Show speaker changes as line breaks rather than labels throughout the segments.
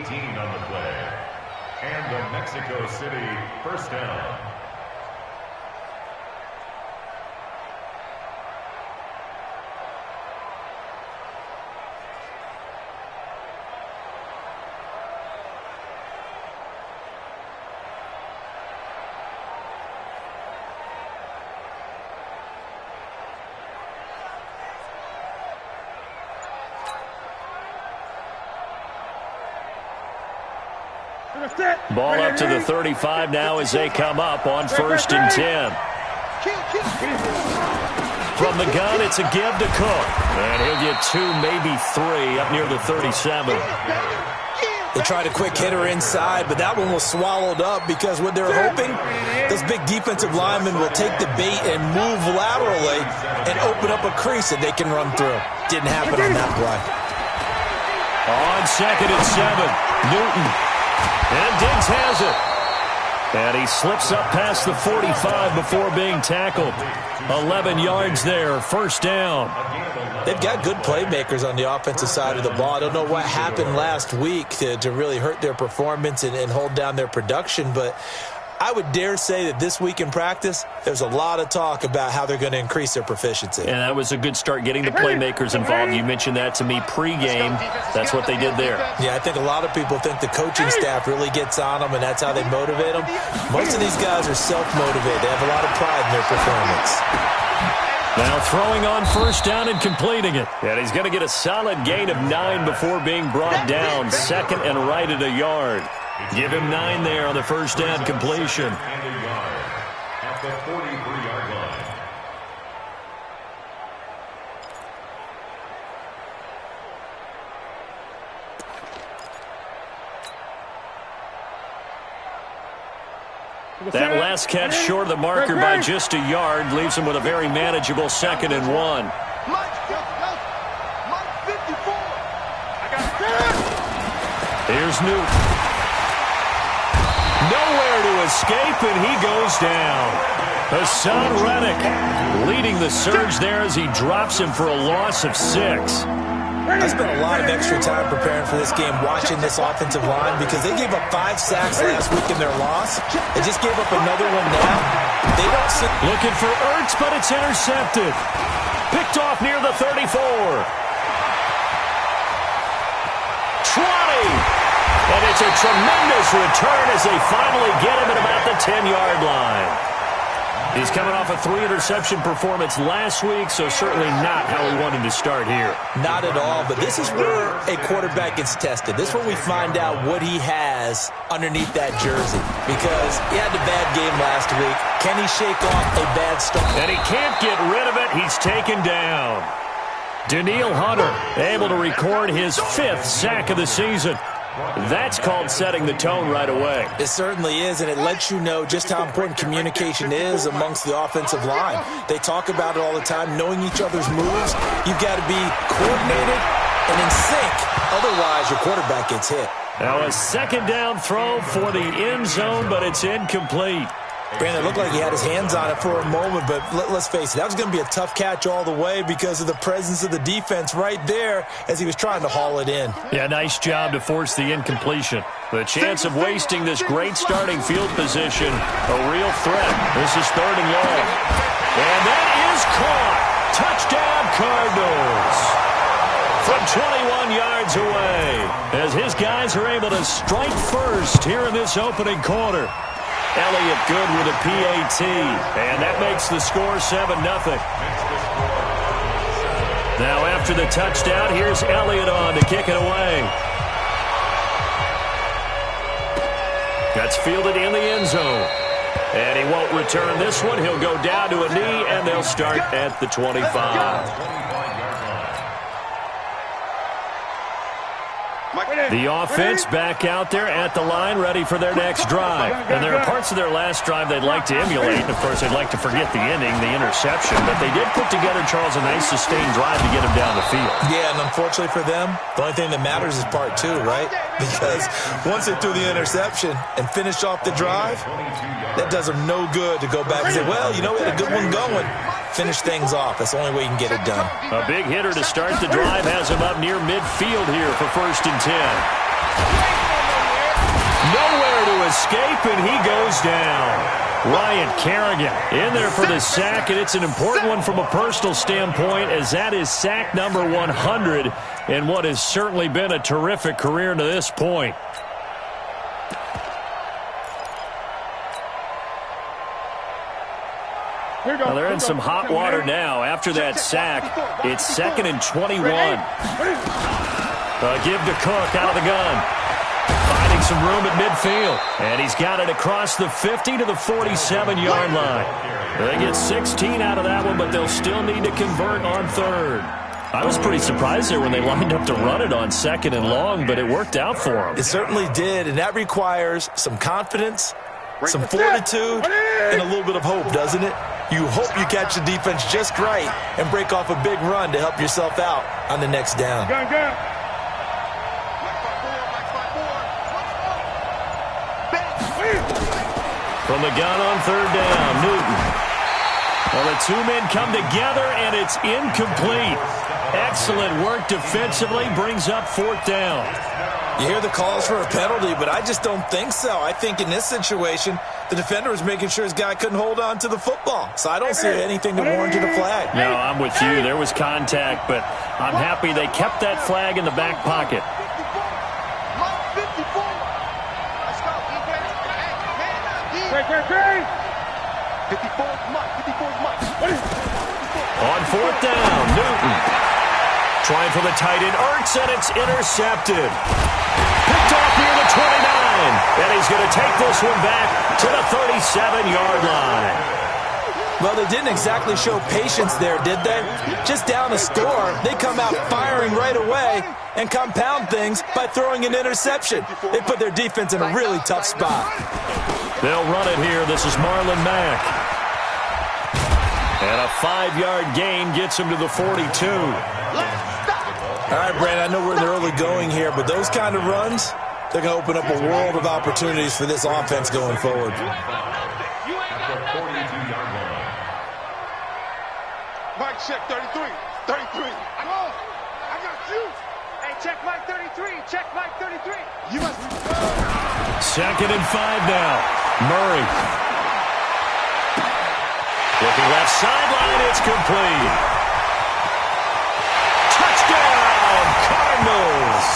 18 on the play. And the Mexico City first down.
Ball up to the 35 now as they come up on 1st and 10. From the gun, it's a give to Cook. And he'll get 2, maybe 3 up near the 37.
They tried a quick hitter inside, but that one was swallowed up because what they're hoping, this big defensive lineman will take the bait and move laterally and open up a crease that they can run through. Didn't happen on that play.
On 2nd and 7, Newton. And Diggs has it. And he slips up past the 45 before being tackled. 11 yards there, first down.
They've got good playmakers on the offensive side of the ball. I don't know what happened last week to really hurt their performance and hold down their production, but I would dare say that this week in practice, there's a lot of talk about how they're going to increase their proficiency.
And that was a good start getting the playmakers involved. You mentioned that to me pregame. That's what they did there.
Yeah, I think a lot of people think the coaching staff really gets on them, and that's how they motivate them. Most of these guys are self-motivated. They have a lot of pride in their performance.
Now throwing on 1st down and completing it. And he's going to get a solid gain of 9 before being brought down. 2nd and right at a yard. Give him 9 there on the 1st down completion.
And a yard at the 43-yard line.
That last catch short of the marker by just a yard leaves him with a very manageable 2nd and 1. Here's Newton. Nowhere to escape, and he goes down. Hassan Reddick leading the surge there as he drops him for a loss of 6.
I spent a lot of extra time preparing for this game watching this offensive line because they gave up 5 sacks last week in their loss. They just gave up another one now. They don't sit.
Looking for Ertz, but it's intercepted. Picked off near the 34. 20. And it's a tremendous return as they finally get him at about the 10-yard line. He's coming off a 3-interception performance last week, so certainly not how he wanted to start here.
Not at all, but this is where a quarterback gets tested. This is where we find out what he has underneath that jersey. Because he had a bad game last week. Can he shake off a bad start?
And he can't get rid of it. He's taken down. Danielle Hunter able to record his 5th sack of the season. That's called setting the tone right away.
It certainly is, and it lets you know just how important communication is amongst the offensive line. They talk about it all the time, knowing each other's moves. You've got to be coordinated and in sync. Otherwise, your quarterback gets hit.
Now a 2nd down throw for the end zone, but it's incomplete.
Brandon, it looked like he had his hands on it for a moment, but let's face it, that was going to be a tough catch all the way because of the presence of the defense right there as he was trying to haul it in.
Yeah, nice job to force the incompletion. The chance of wasting this great starting field position, a real threat. This is 3rd and long. And that is caught. Touchdown, Cardinals. From 21 yards away, as his guys are able to strike first here in this opening quarter. Elliott good with a PAT, and that makes the score 7-0. Now after the touchdown, here's Elliott on to kick it away. That's fielded in the end zone. And he won't return this one. He'll go down to a knee, and they'll start at the 25. The offense back out there at the line, ready for their next drive. And there are parts of their last drive they'd like to emulate. Of course, they'd like to forget the ending, the interception. But they did put together, Charles, a nice sustained drive to get him down the field.
Yeah, and unfortunately for them, the only thing that matters is part 2, right? Because once they threw the interception and finished off the drive, that does them no good to go back and say, well, you know, we had a good one going. Finish things off. That's the only way you can get it done.
A big hitter to start the drive has him up near midfield here for 1st and 10. escape, and he goes down. Ryan Kerrigan in there for the sack, and it's an important one from a personal standpoint, as that is sack number 100 in what has certainly been a terrific career to this point. Well, they're in some hot water now. After that sack, it's 2nd and 21. Give to Cook out of the gun. Finding some room at midfield. And he's got it across the 50 to the 47-yard line. They get 16 out of that one, but they'll still need to convert on 3rd. I was pretty surprised there when they lined up to run it on 2nd and long, but it worked out for them.
It certainly did, and that requires some confidence, some fortitude, and a little bit of hope, doesn't it? You hope you catch the defense just right and break off a big run to help yourself out on the next down.
From the gun on 3rd down, Newton. Well, the two men come together, and it's incomplete. Excellent work defensively, brings up 4th down.
You hear the calls for a penalty, but I just don't think so. I think in this situation, the defender was making sure his guy couldn't hold on to the football. So I don't see anything to warrant a flag.
No, I'm with you. There was contact, but I'm happy they kept that flag in the back pocket. On 4th down, Newton. Trying for the tight end, Ertz, and it's intercepted. Picked off near the 29, and he's going to take this one back to the 37-yard line.
Well, they didn't exactly show patience there, did they? Just down a score, they come out firing right away and compound things by throwing an interception. They put their defense in a really tough spot.
They'll run it here. This is Marlon Mack. And a 5-yard gain gets him to the 42.
All right, Brandon, I know we're in the early going here, but those kind of runs, they're going to open up a world of opportunities for this offense going forward.
Mike, check 33. 33. I got you. Hey, check Mike 33. Check Mike 33. You must be.
2nd and 5 now. Murray. Looking left sideline, it's complete. Touchdown, Cardinals.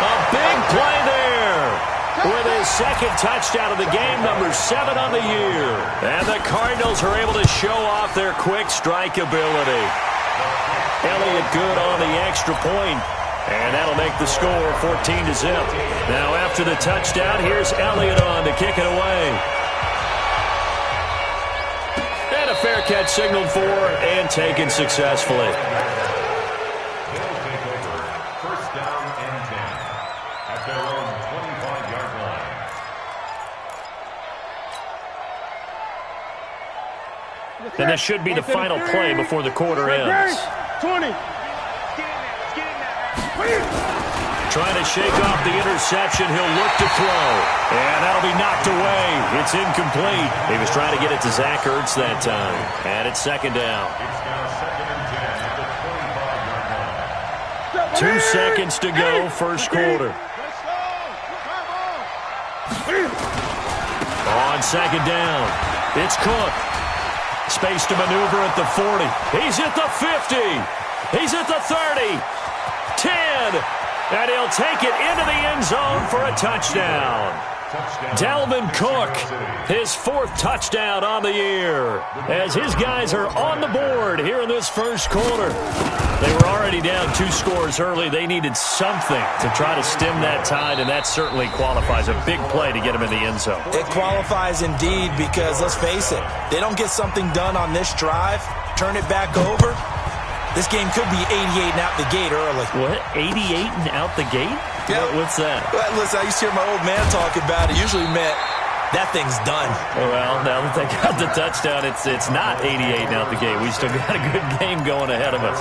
A big play there with his 2nd touchdown of the game, number 7 on the year. And the Cardinals are able to show off their quick strike ability. Elliott good on the extra point. And that'll make the score 14-0. Now after the touchdown, here's Elliott on to kick it away. And a fair catch signaled for and taken successfully.
They'll take over 1st down and 10 at their own 25-yard line.
And this should be the final play before the quarter ends.
20.
Trying to shake off the interception. He'll look to throw. And that'll be knocked away. It's incomplete. He was trying to get it to Zach Ertz that time. And it's 2nd down.
It's now 2nd and 10 at the 25-yard line.
2 seconds to go, first quarter. On 2nd down, it's Cook. Space to maneuver at the 40. He's at the 50. He's at the 30. 10. And he'll take it into the end zone for a touchdown. Dalvin Cook, his 4th touchdown on the year, as his guys are on the board here in this first quarter. They were already down 2 scores early. They needed something to try to stem that tide, and that certainly qualifies. A big play to get them in the end zone.
It qualifies indeed because, let's face it, they don't get something done on this drive, turn it back over, this game could be 88 and out the gate early.
What? 88 and out the gate?
Yeah.
What's that?
Well, listen, I used to hear my old man talk about it. Usually meant that thing's done.
Well, now that they got the touchdown, it's not 88 and out the gate. We still got a good game going ahead of us.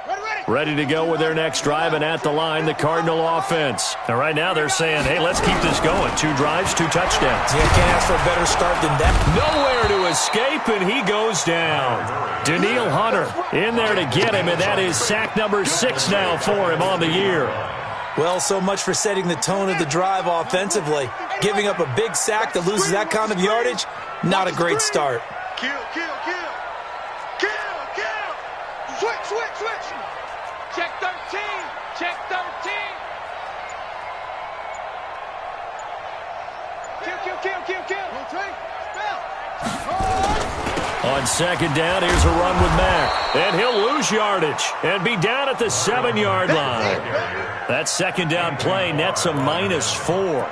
Ready.
ready to go with their next drive, and at the line, the Cardinal offense. And right now they're saying, hey, let's keep this going. 2 drives, 2 touchdowns.
Yeah, can't ask for a better start than that.
Nowhere to escape, and he goes down. Daniil Hunter in there to get him, and that is sack number 6 now for him on the year.
Well, so much for setting the tone of the drive offensively. Giving up a big sack that loses that kind of yardage, not a great start.
Kill, kill, kill. Kill, kill. Switch, switch, switch. Check 13. Check 13. Kill, kill, kill, kill, kill.
On second down, here's a run with Mack. And he'll lose yardage and be down at the 7-yard line. That second down play nets a -4.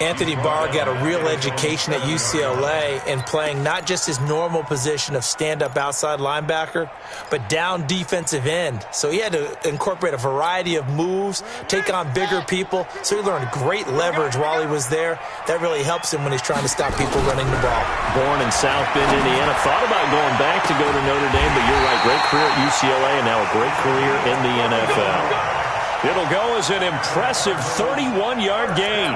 Anthony Barr got a real education at UCLA in playing not just his normal position of stand-up outside linebacker, but down defensive end. So he had to incorporate a variety of moves, take on bigger people. So he learned great leverage while he was there. That really helps him when he's trying to stop people running the ball.
Born in South Bend, Indiana. Thought about going back to go to Notre Dame, but you're right. Great career at UCLA and now a great career in the NFL. It'll go as an impressive 31-yard gain.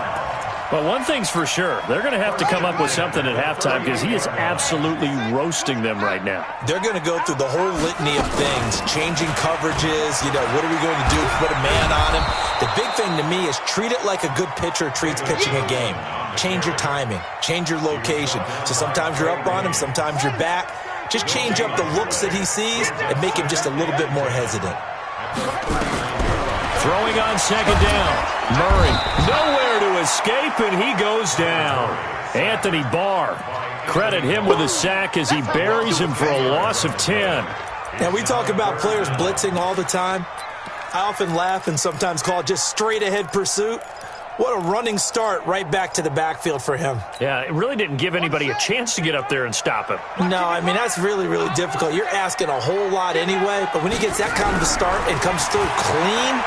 But one thing's for sure, they're going to have to come up with something at halftime because he is absolutely roasting them right now.
They're going to go through the whole litany of things, changing coverages, what are we going to do? Put a man on him. The big thing to me is treat it like a good pitcher treats pitching a game. Change your timing, change your location. So sometimes you're up on him, sometimes you're back. Just change up the looks that he sees and make him just a little bit more hesitant.
Throwing on second down. Murray, nowhere to escape, and he goes down. Anthony Barr, credit him with a sack as he buries him for a loss of 10.
Now, we talk about players blitzing all the time. I often laugh and sometimes call it just straight-ahead pursuit. What a running start right back to the backfield for him.
Yeah, it really didn't give anybody a chance to get up there and stop him.
No, I mean, that's really, really difficult. You're asking a whole lot anyway, but when he gets that kind of a start and comes through clean,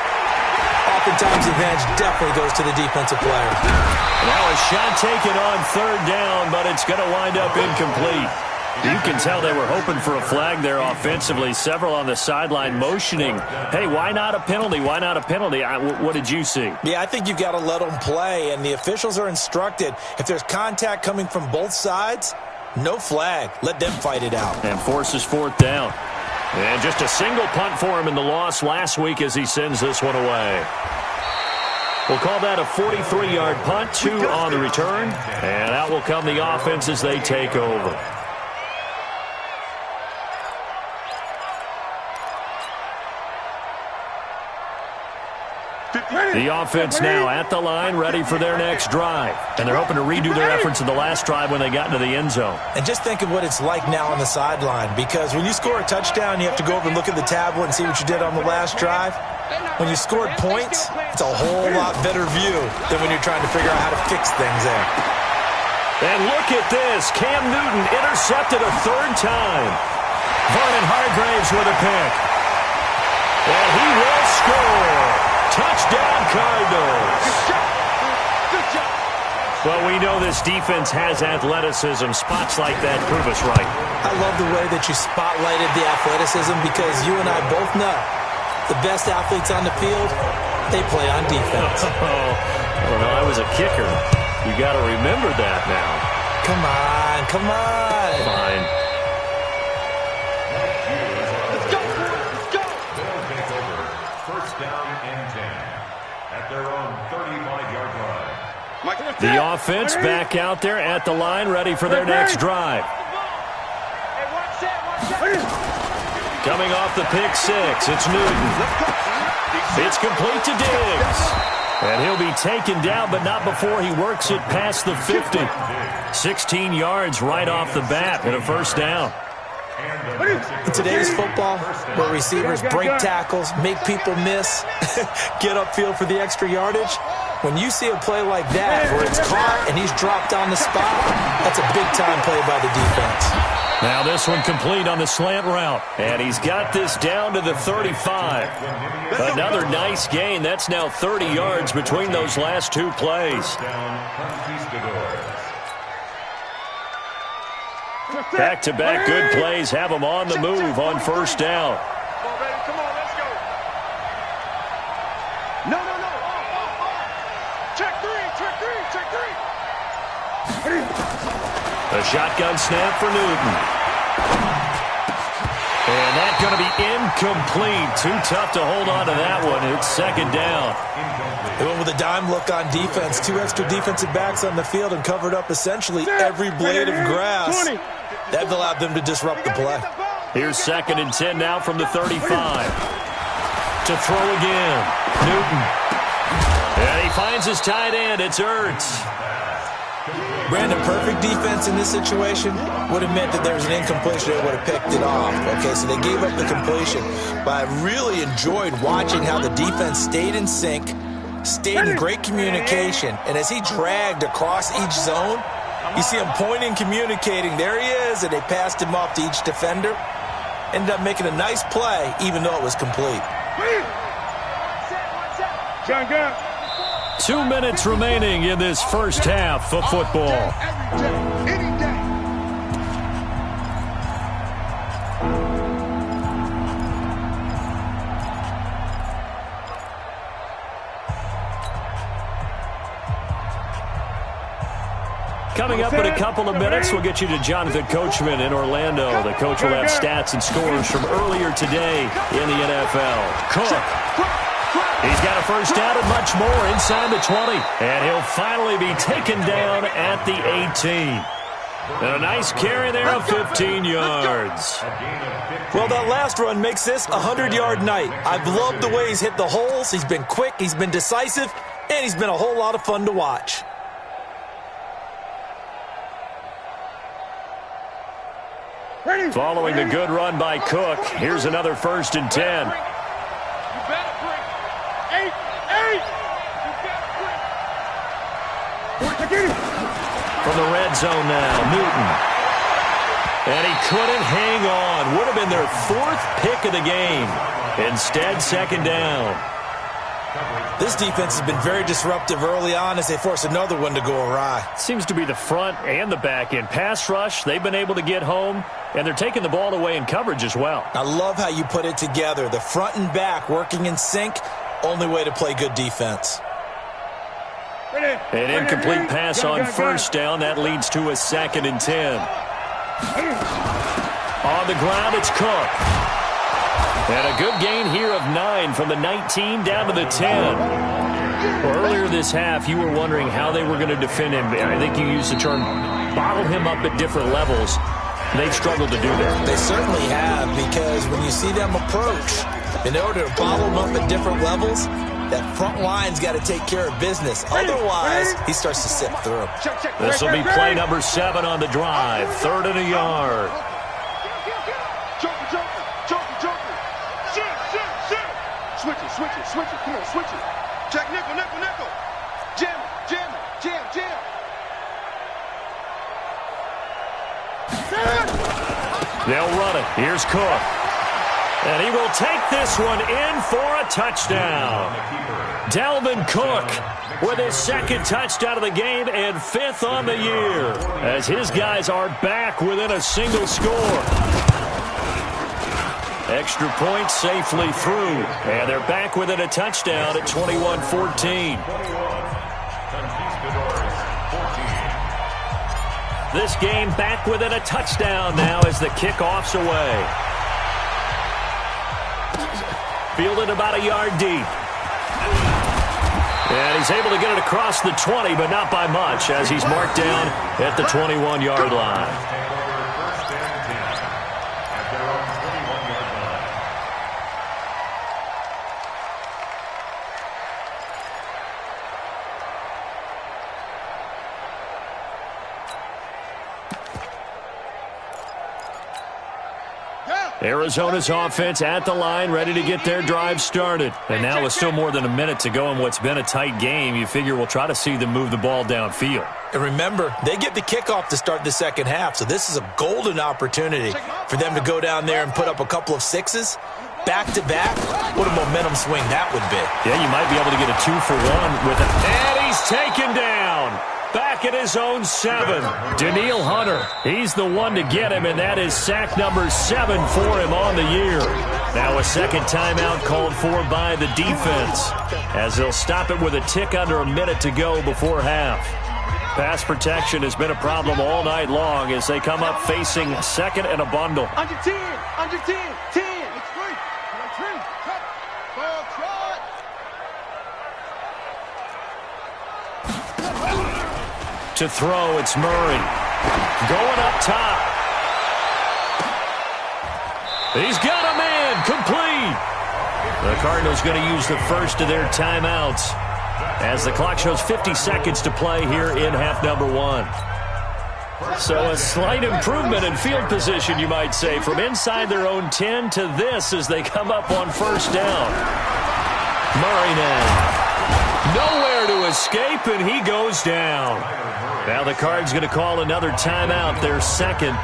oftentimes the advantage definitely goes to the defensive player.
Now a shot taken on third down, but it's going to wind up incomplete. You can tell they were hoping for a flag there offensively. Several on the sideline motioning, hey, why not a penalty? Why not a penalty? What did you see?
Yeah, I think you've got to let them play, and the officials are instructed. If there's contact coming from both sides, no flag. Let them fight it out.
And forces fourth down. And just a single punt for him in the loss last week as he sends this one away. We'll call that a 43-yard punt, 2 on the return. And out will come the offense as they take over. The offense now at the line, ready for their next drive. And they're hoping to redo their efforts in the last drive when they got into the end zone.
And just think of what it's like now on the sideline, because when you score a touchdown, you have to go over and look at the tablet and see what you did on the last drive. When you scored points, it's a whole lot better view than when you're trying to figure out how to fix things there.
And look at this. Cam Newton intercepted a third time. Vernon Hargreaves with a pick. And he will score. Touchdown, Cardinals. Well, we know this defense has athleticism. Spots like that prove us right.
I love the way that you spotlighted the athleticism because you and I both know the best athletes on the field, they play on defense.
Well, I was a kicker. You got to remember that now.
Come on, come on.
Fine.
Let's go.
They'll take over. First down and 10 at their own 35-yard line.
The offense back out there at the line, ready for their next drive. Coming off the pick six, it's Newton. It's complete to Diggs. And he'll be taken down, but not before he works it past the 50. 16 yards right off the bat and a first down.
In today's football, where receivers break tackles, make people miss, get upfield for the extra yardage, when you see a play like that where it's caught and he's dropped on the spot, that's a big-time play by the defense.
Now this one complete on the slant route. And he's got this down to the 35. Another nice gain. That's now 30 yards between those last two plays. Back-to-back good plays have them on the move on first down. A shotgun snap for Newton. And that's going to be incomplete. Too tough to hold on to that one. It's second down.
They went with a dime look on defense. 2 extra defensive backs on the field and covered up essentially every blade of grass. That allowed them to disrupt the play.
Here's second and 10 now from the 35. To throw again. Newton. And he finds his tight end. It's Ertz.
Brandon, perfect defense in this situation would have meant that there was an incompletion. They would have picked it off. Okay, so they gave up the completion. But I really enjoyed watching how the defense stayed in sync, stayed in great communication, and as he dragged across each zone, you see him pointing, communicating. There he is, and they passed him off to each defender. Ended up making a nice play, even though it was complete.
John Gunn.
2 minutes remaining in this first half of football.
Every day, any day.
Coming up in a couple of minutes, we'll get you to Jonathan Coachman in Orlando. The coach will have stats and scores from earlier today in the NFL. Cook. He's got a first down and much more inside the 20. And he'll finally be taken down at the 18. And a nice carry there of 15 yards.
Well, that last run makes this a 100-yard night. I've loved the way he's hit the holes. He's been quick, he's been decisive, and he's been a whole lot of fun to watch.
Following the good run by Cook, here's another first and 10. From the red zone now, Newton. And he couldn't hang on. Would have been their 4th pick of the game. Instead, second down.
This defense has been very disruptive early on as they force another one to go awry.
Seems to be the front and the back end. Pass rush, they've been able to get home, and they're taking the ball away in coverage as well.
I love how you put it together. The front and back working in sync, only way to play good defense.
An incomplete pass on first down. That leads to a second and 10. On the ground, it's Cook. And a good gain here of 9 from the 19 down to the 10. Well, earlier this half, you were wondering how they were going to defend him. I think you used the term bottle him up at different levels. They've struggled to do that.
They certainly have, because when you see them approach, in order to bottle him up at different levels, that front line's got to take care of business. Otherwise, he starts to sip through him.
This will be play number 7 on the drive. 3rd and a yard.
Switch it. Come on, switch it. Check nickel. Jam.
They'll run it. Here's Cook. And he will take this one in for a touchdown. Dalvin Cook with his 2nd touchdown of the game and 5th on the year, as his guys are back within a single score. Extra point safely through, and they're back within a touchdown at 21-14. This game back within a touchdown now as the kickoff's away. Fielded about a yard deep. And he's able to get it across the 20, but not by much, as he's marked down at the 21-yard line. Arizona's offense at the line, ready to get their drive started. And now with still more than a minute to go in what's been a tight game, you figure we'll try to see them move the ball downfield.
And remember, they get the kickoff to start the second half, so this is a golden opportunity for them to go down there and put up a couple of 6s. Back-to-back, what a momentum swing that would be.
Yeah, you might be able to get a 2-for-1 with it. And he's taken down. Back at his own 7. Daniil Hunter, he's the one to get him, and that is sack number 7 for him on the year. Now a second timeout called for by the defense, as they'll stop it with a tick under a minute to go before half. Pass protection has been a problem all night long as they come up facing second and a bundle.
Under 10, 10. It's free. Cut. Ball trot.
To throw, it's Murray. Going up top. He's got a man. Complete. The Cardinals going to use the first of their timeouts as the clock shows 50 seconds to play here in half number 1. So a slight improvement in field position, you might say, from inside their own 10 to this as they come up on first down. Murray now. Nowhere to escape, and he goes down. Now the Cards going to call another timeout, their second,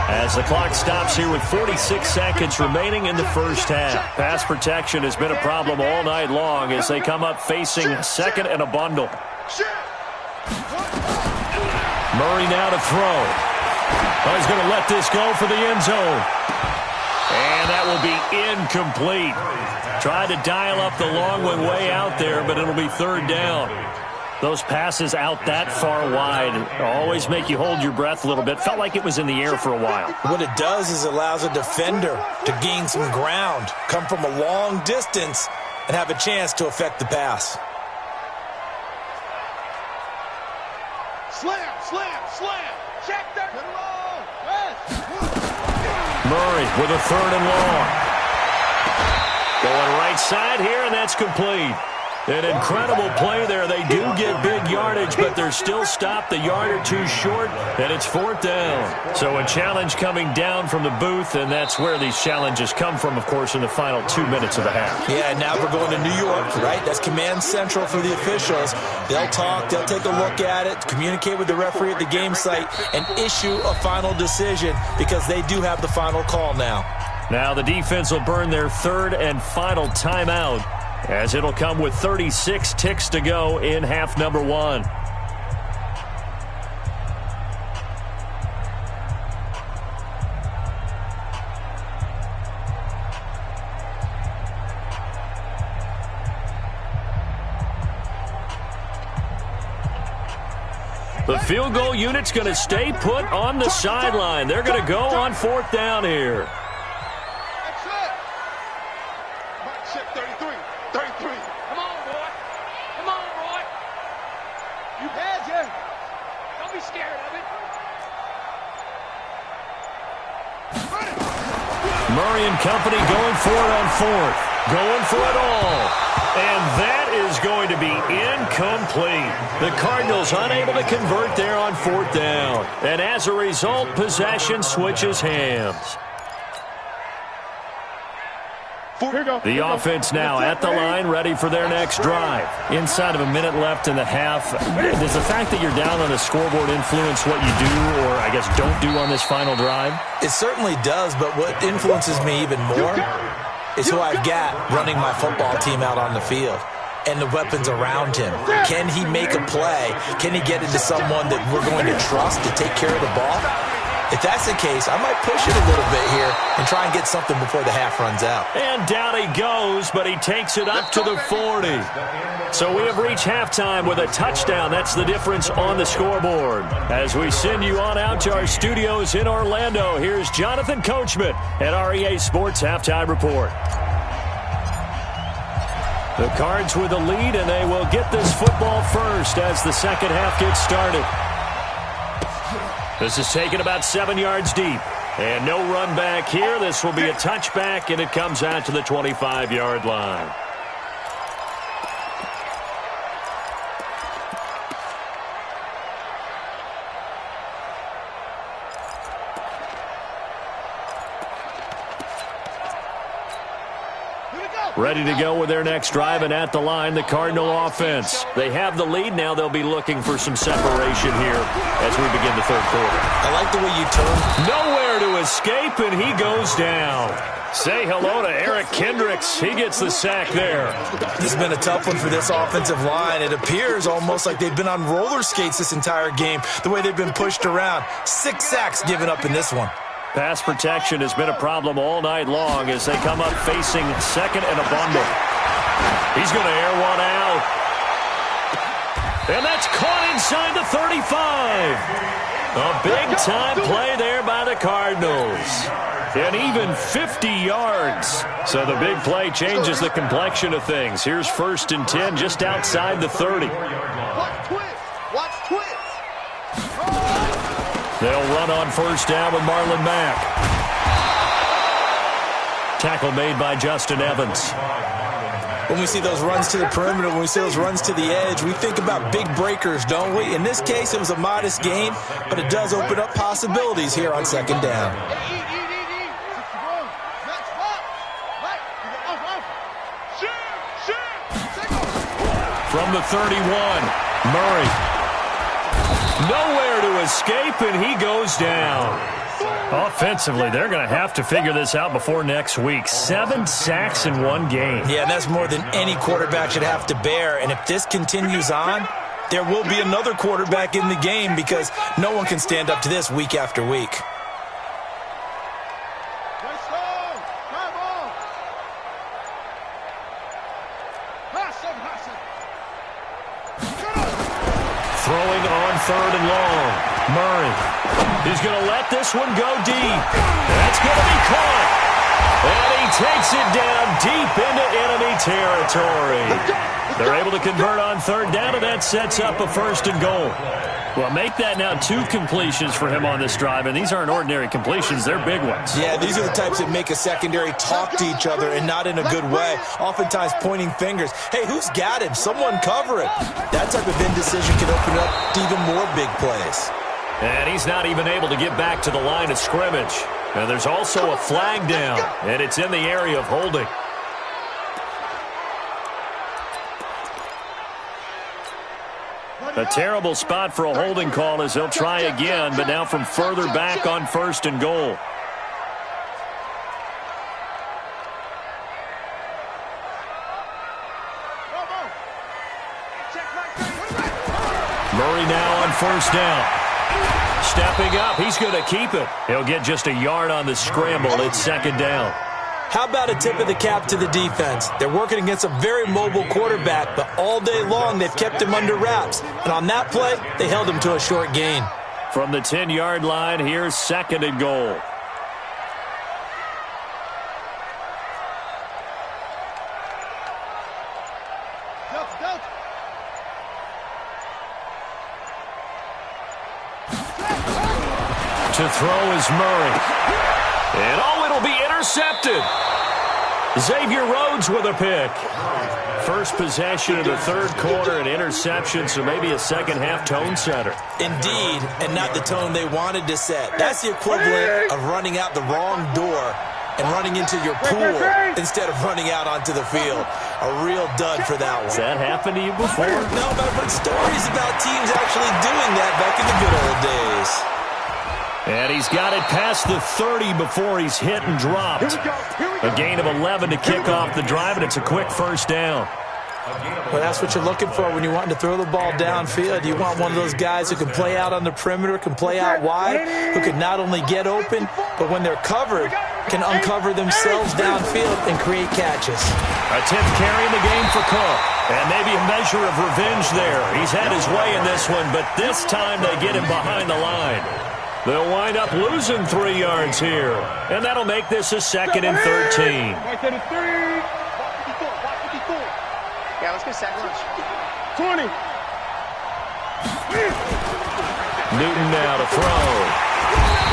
as the clock stops here with 46 seconds remaining in the first half. Pass protection has been a problem all night long as they come up facing second and a bundle. Murray now to throw. Oh, he's going to let this go for the end zone. And that will be incomplete. Tried to dial up the long one way out there, but it'll be third down. Those passes out that far wide always make you hold your breath a little bit. Felt like it was in the air for a while.
What it does is it allows a defender to gain some ground, come from a long distance, and have a chance to affect the pass.
Slam. Check that.
Murray with a third and long. Going right side here, and that's complete. An incredible play there. They do get big yardage, but they're still stopped a yard or two short, and it's fourth down. So a challenge coming down from the booth, and that's where these challenges come from, of course, in the final 2 minutes of the half.
Yeah, and now we're going to New York, right? That's command central for the officials. They'll talk, they'll take a look at it, communicate with the referee at the game site, and issue a final decision because they do have the final call now.
Now the defense will burn their third and final timeout, as it'll come with 36 ticks to go in half number 1. The field goal unit's going to stay put on the sideline. They're going to go on fourth down here. Murray and company going for it on fourth. Going for it all. And that is going to be incomplete. The Cardinals unable to convert there on fourth down. And as a result, possession switches hands. The offense now at the line, ready for their next drive. Inside of a minute left in the half, does the fact that you're down on the scoreboard influence what you do, or I guess don't do on this final drive?
It certainly does, but what influences me even more is who I've got running my football team out on the field and the weapons around him. Can he make a play? Can he get into someone that we're going to trust to take care of the ball? If that's the case, I might push it a little bit here and try and get something before the half runs out.
And down he goes, but he takes it up to the 40. So we have reached halftime with a touchdown. That's the difference on the scoreboard. As we send you on out to our studios in Orlando, here's Jonathan Coachman at REA Sports Halftime Report. The Cards with the lead, and they will get this football first as the second half gets started. This is taken about 7 yards deep. And no run back here. This will be a touchback, and it comes out to the 25-yard line. Ready to go with their next drive, and at the line, the Cardinal offense. They have the lead. Now they'll be looking for some separation here as we begin the third quarter.
I like the way you turn.
Nowhere to escape, and he goes down. Say hello to Eric Kendricks. He gets the sack there.
This has been a tough one for this offensive line. It appears almost like they've been on roller skates this entire game, the way they've been pushed around. 6 sacks given up in this one.
Pass protection has been a problem all night long as they come up facing second and a bundle. He's going to air one out. And that's caught inside the 35. A big-time play there by the Cardinals. And even 50 yards. So the big play changes the complexion of things. Here's 1st and 10 just outside the 30.
Watch twist. Watch twist.
They'll run on 1st down with Marlon Mack. Tackle made by Justin Evans.
When we see those runs to the perimeter, when we see those runs to the edge, we think about big breakers, don't we? In this case, it was a modest gain, but it does open up possibilities here on 2nd down.
From the 31, Murray. Nowhere to escape, and he goes down. Offensively, they're going to have to figure this out before next week. 7 sacks in one game.
Yeah, and that's more than any quarterback should have to bear. And if this continues on, there will be another quarterback in the game because no one can stand up to this week after week.
Throwing on 3rd and long. Murray. He's going to let this one go deep. That's going to be caught. And he takes it down deep into enemy territory. They're able to convert on 3rd down, and that sets up a 1st and goal. Well, make that now 2 completions for him on this drive, and these aren't ordinary completions. They're big ones.
Yeah, these are the types that make a secondary talk to each other and not in a good way, oftentimes pointing fingers. Hey, who's got him? Someone cover it. That type of indecision can open up to even more big plays.
And he's not even able to get back to the line of scrimmage. And there's also a flag down, and it's in the area of holding. A terrible spot for a holding call as they'll try again, but now from further back on 1st and goal. Murray now on 1st down. Stepping up, he's going to keep it. He'll get just a yard on the scramble. It's 2nd down.
How about a tip of the cap to the defense? They're working against a very mobile quarterback, but all day long they've kept him under wraps. And on that play, they held him to a short gain.
From the 10-yard line, here's 2nd and goal. To throw is Murray. And it'll be intercepted. Xavier Rhodes with a pick. First possession of the 3rd quarter, an interception, so maybe a second-half tone setter.
Indeed, and not the tone they wanted to set. That's the equivalent of running out the wrong door and running into your pool instead of running out onto the field. A real dud for that one.
Has that happened to you before?
No, but I've heard stories about teams actually doing that back in the good old days.
And he's got it past the 30 before he's hit and dropped. A gain of 11 to kick off the drive, and it's a quick 1st down.
Well, that's what you're looking for when you're wanting to throw the ball downfield. You want one of those guys who can play out on the perimeter, can play out wide, who can not only get open, but when they're covered, can uncover themselves downfield and create catches.
A 10th carry in the game for Cook. And maybe a measure of revenge there. He's had his way in this one, but this time they get him behind the line. They'll wind up losing 3 yards here. And that'll make this a 2nd and 13.
Yeah, let's get sack lunch.
20.
Newton now to throw.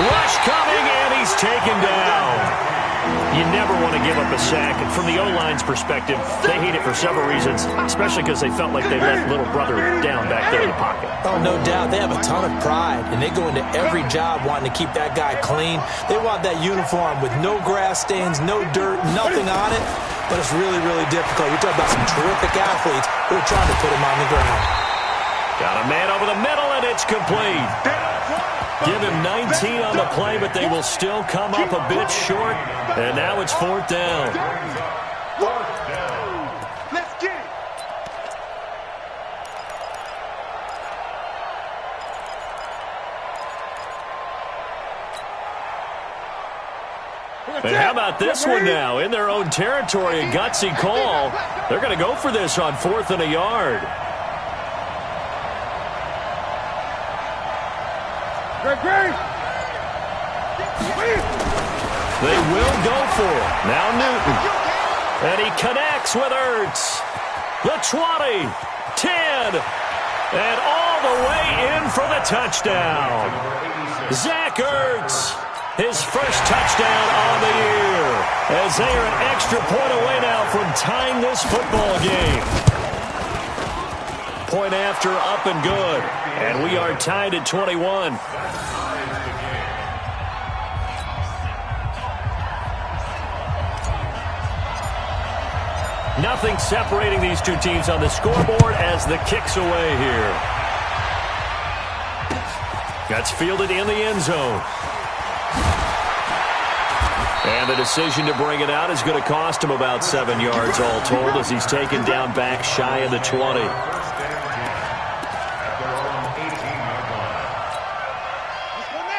Rush coming, and he's taken down. You never want to give up a sack. And from the O-line's perspective, they hate it for several reasons, especially because they felt like they let little brother down back there in the pocket.
Oh, no doubt. They have a ton of pride, and they go into every job wanting to keep that guy clean. They want that uniform with no grass stains, no dirt, nothing on it. But it's really, really difficult. You're talking about some terrific athletes who are trying to put him on the ground.
Got a man over the middle, and it's complete. Give him 19 on the play, but they will still come up a bit short. And now it's 4th down.
Let's get it.
And how about this one now? In their own territory, a gutsy call. They're going to go for this on 4th and a yard. They will go for it. Now Newton. And he connects with Ertz. The 20, 10, and all the way in for the touchdown. Zach Ertz, his first touchdown on the year, as they are an extra point away now from tying this football game. Point after, up and good. And we are tied at 21. Nothing separating these two teams on the scoreboard as the kick's away here. That's fielded in the end zone. And the decision to bring it out is going to cost him about 7 yards all told as he's taken down back shy of the 20.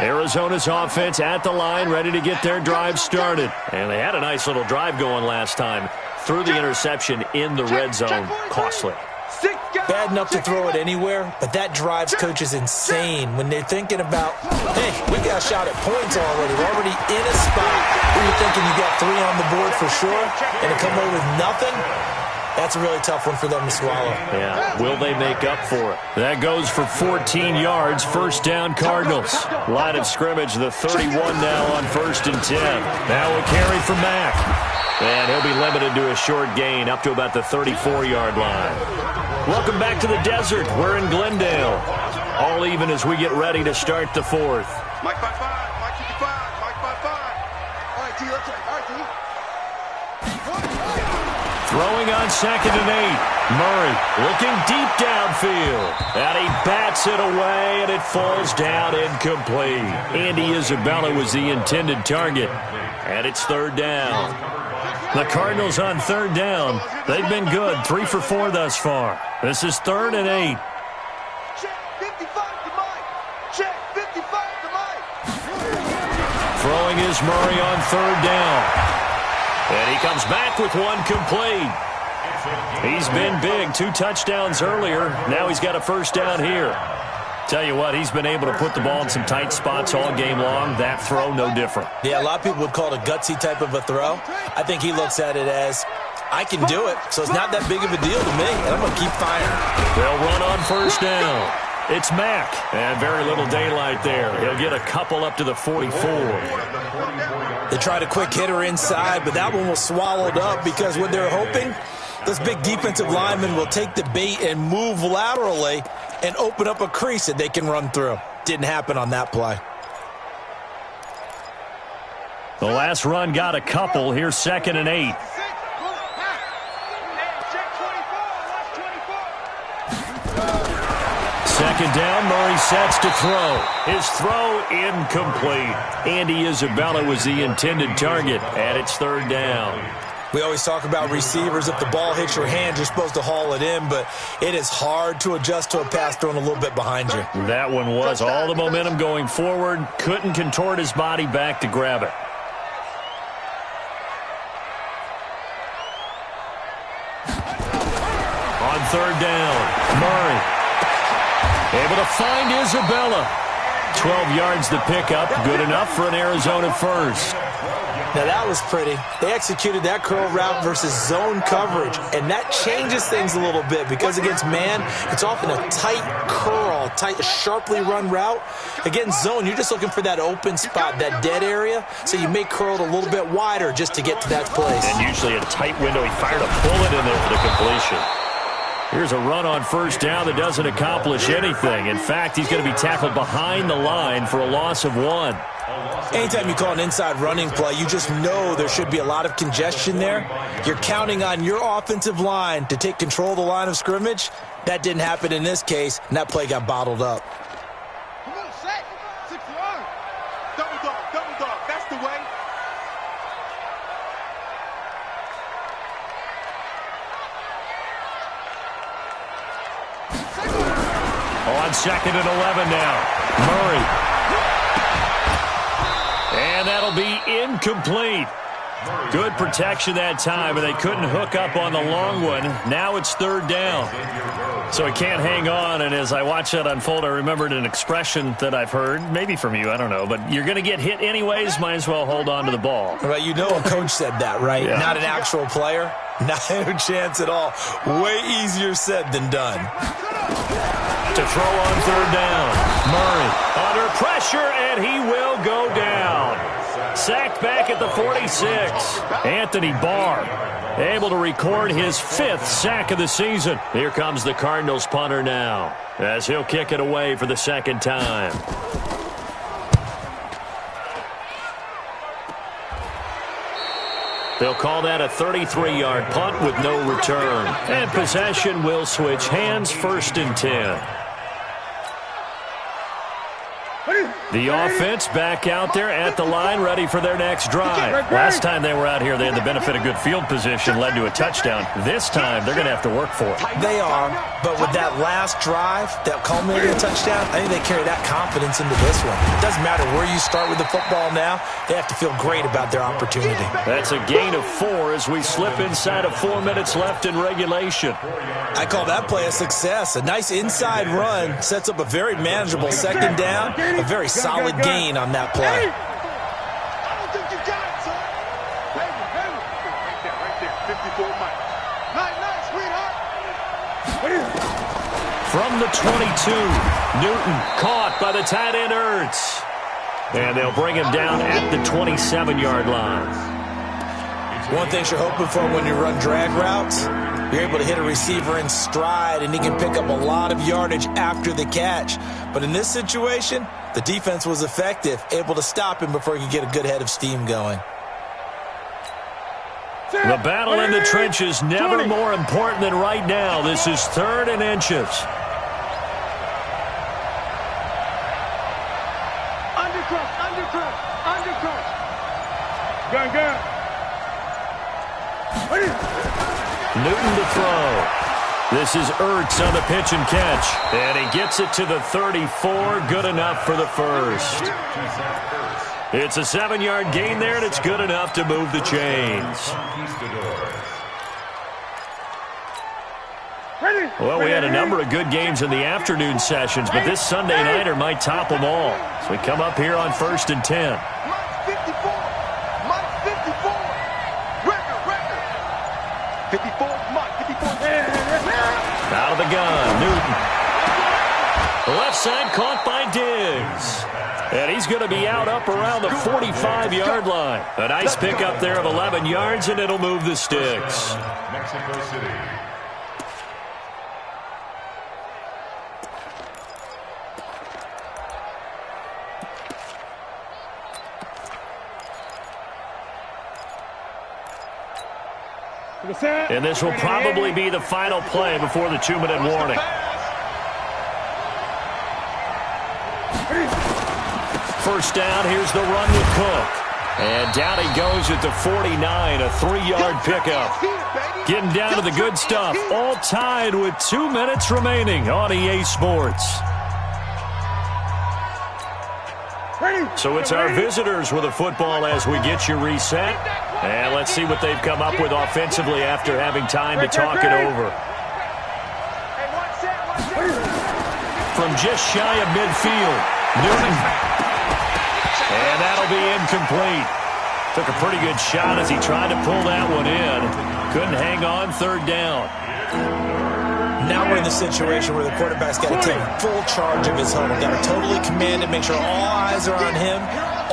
Arizona's offense at the line, ready to get their drive started. And they had a nice little drive going last time. Threw the interception in the red zone. Costly.
Bad enough to throw it anywhere, but that drives coaches insane when they're thinking about, hey, we got a shot at points already. We're already in a spot where you're thinking you got 3 on the board for sure, and to come away with nothing, that's a really tough one for them to swallow.
Yeah, will they make up for it? That goes for 14 yards, first down Cardinals. Line of scrimmage, the 31 now on 1st and 10. Now a carry for Mack. And he'll be limited to a short gain up to about the 34-yard line. Welcome back to the desert. We're in Glendale. All even as we get ready to start the 4th.
Mike 5-5, Mike 55, Mike 5-5. All right, T, let's go. All right, T.
Throwing on 2nd and 8. Murray looking deep downfield. And he bats it away, and it falls down incomplete. Andy Isabella was the intended target. And it's 3rd down. The Cardinals on 3rd down. They've been good, 3 for 4 thus far. This is 3rd and 8.
Check 55 to Mike. Check 55 to Mike.
Throwing is Murray on 3rd down. And he comes back with one complete. He's been big, 2 touchdowns earlier. Now he's got a first down here. Tell you what, he's been able to put the ball in some tight spots all game long. That throw, no different.
Yeah, a lot of people would call it a gutsy type of a throw. I think he looks at it as, I can do it, so it's not that big of a deal to me, and I'm going to keep firing.
They'll run on first down. It's Mack, and very little daylight there. He'll get a couple up to the 44.
They tried a quick hitter inside, but that one was swallowed up because what they're hoping, those big defensive linemen will take the bait and move laterally and open up a crease that they can run through. Didn't happen on that play.
The last run got a couple. Here's 2nd and 8. Second down, Murray sets to throw. His throw incomplete. Andy Isabella was the intended target, and it's 3rd down.
We always talk about receivers. If the ball hits your hand, you're supposed to haul it in, but it is hard to adjust to a pass thrown a little bit behind you.
That one was all the momentum going forward. Couldn't contort his body back to grab it. On 3rd down, Murray able to find Isabella. 12 yards to pick up. Good enough for an Arizona first.
Now, that was pretty. They executed that curl route versus zone coverage, and that changes things a little bit because against man, it's often a tight curl, tight, sharply run route. Against zone, you're just looking for that open spot, that dead area, so you may curl it a little bit wider just to get to that place.
And usually a tight window. He fired a bullet in there for the completion. Here's a run on first down that doesn't accomplish anything. In fact, he's going to be tackled behind the line for a loss of 1.
Anytime you call an inside running play, you just know there should be a lot of congestion there. You're counting on your offensive line to take control of the line of scrimmage. That didn't happen in this case, and that play got bottled up.
Come on, set. 6-1. Double dog. That's the way.
On 2nd and 11 now. Murray. And that'll be incomplete. Good protection that time, and they couldn't hook up on the long one. Now it's 3rd down. So he can't hang on, and as I watch that unfold, I remembered an expression that I've heard, maybe from you, I don't know, but you're going to get hit anyways, might as well hold on to the ball.
Well, you know a coach said that, right?
Yeah.
Not an actual player. Not a chance at all. Way easier said than done.
To throw on third down. Murray under pressure, and he will go down. Sacked back at the 46. Anthony Barr able to record his 5th sack of the season. Here comes the Cardinals punter now, as he'll kick it away for the 2nd time. They'll call that a 33-yard punt with no return. And possession will switch hands, 1st and 10. The offense back out there at the line, ready for their next drive. Last time they were out here, they had the benefit of good field position, led to a touchdown. This time, they're going to have to work for it.
They are, but with that last drive, that culminating touchdown, I think they carry that confidence into this one. It doesn't matter where you start with the football now, they have to feel great about their opportunity.
That's a gain of 4 as we slip inside of 4 minutes left in regulation.
I call that play a success. A nice inside run sets up a very manageable 2nd down, a very solid gain on that play.
I don't think you got it, son. Right there. 54 Mike. Nice, sweetheart.
From the 22, Newton caught by the tight end Ertz. And they'll bring him down at the 27-yard line.
One thing you're hoping for when you run drag routes, you're able to hit a receiver in stride, and he can pick up a lot of yardage after the catch. But in this situation, the defense was effective, able to stop him before he could get a good head of steam going.
The battle in the trenches never more important than right now. This is 3rd and inches.
Undercrush. Gun.
Newton to throw. This is Ertz on the pitch and catch. And he gets it to the 34. Good enough for the 1st. It's a 7-yard gain there, and it's good enough to move the chains. Well, we had a number of good games in the afternoon sessions, but this Sunday nighter might top them all. So we come up here on 1st and 10.
Mike 54. Record. 54, Mike 54.
Out of the gun, Newton. Left side caught by Diggs. And he's going to be out up around the 45-yard line. A nice pickup there of 11 yards, and it'll move the sticks.
Mexico City.
And this will probably be the final play before the 2-minute warning. First down, here's the run with Cook. And down he goes at the 49, a 3-yard pickup. Getting down to the good stuff, all tied with 2 minutes remaining on EA Sports. So it's our visitors with a football as we get you reset. And let's see what they've come up with offensively after having time to talk it over. From just shy of midfield, Newton. And that'll be incomplete. Took a pretty good shot as he tried to pull that one in. Couldn't hang on, 3rd down.
Now we're in the situation where the quarterback's got to take full charge of his home. Got to totally command it, make sure all eyes are on him.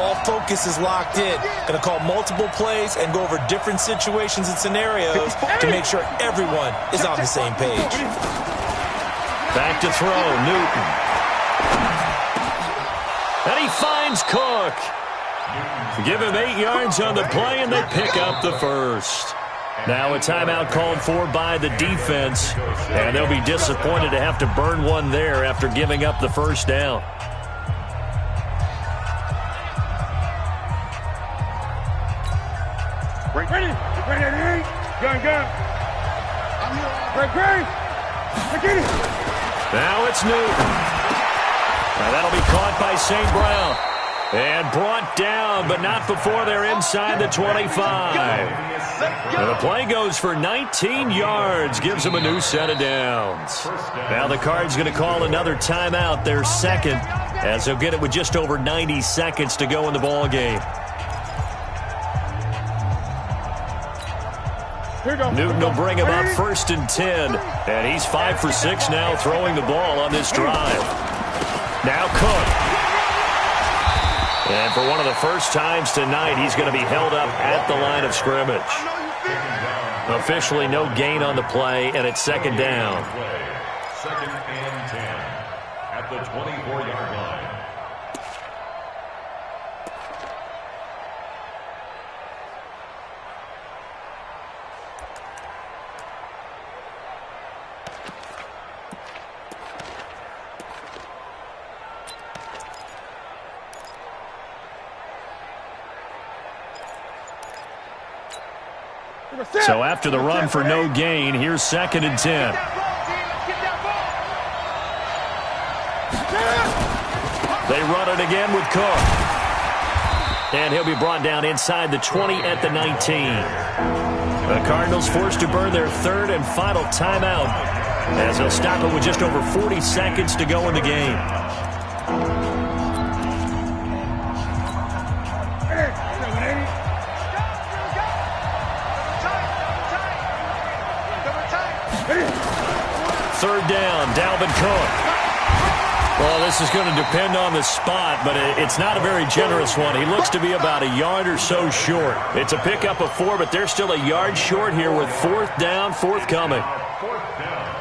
All focus is locked in. Going to call multiple plays and go over different situations and scenarios to make sure everyone is on the same page.
Back to throw, Newton. And he finds Cook. Give him 8 yards on the play, and they pick up the 1st. Now a timeout called for by the defense, and they'll be disappointed to have to burn one there after giving up the 1st down.
Ready. Gun. Ready.
Now it's Newton. Now that'll be caught by St. Brown. And brought down, but not before they're inside the 25. And the play goes for 19 yards, gives them a new set of downs. Now the Cards going to call another timeout, their second, as they'll get it with just over 90 seconds to go in the ball game. Newton will bring him up 1st and 10, and he's 5 for 6 now throwing the ball on this drive. Now Cook. And for one of the first times tonight, he's going to be held up at the line of scrimmage. Officially no gain on the play, and it's 2nd down.
2nd and 10 at the 24-yard line.
So after the run for no gain, here's 2nd and 10. They run it again with Cook. And he'll be brought down inside the 20 at the 19. The Cardinals forced to burn their 3rd and final timeout as they'll stop it with just over 40 seconds to go in the game. Third down, Dalvin Cook. Well, this is going to depend on the spot, but it's not a very generous one. He looks to be about a yard or so short. It's a pickup of 4, but they're still a yard short here with 4th down, forthcoming.
4th down.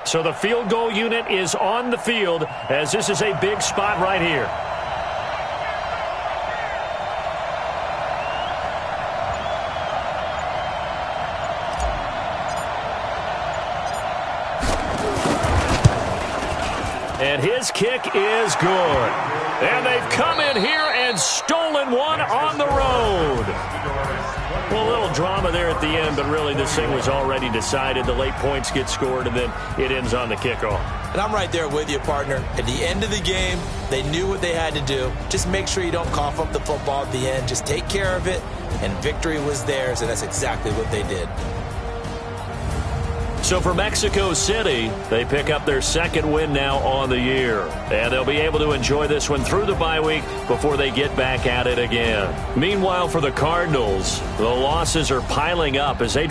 So the field goal unit is on the field as this is a big spot right here. And his kick is good. And they've come in here and stolen one on the road. Well, a little drama there at the end, but really this thing was already decided. The late points get scored, and then it ends on the kickoff.
And I'm right there with you, partner. At the end of the game, they knew what they had to do. Just make sure you don't cough up the football at the end. Just take care of it, and victory was theirs, and that's exactly what they did.
So for Mexico City, they pick up their 2nd win now on the year. And they'll be able to enjoy this one through the bye week before they get back at it again. Meanwhile, for the Cardinals, the losses are piling up as they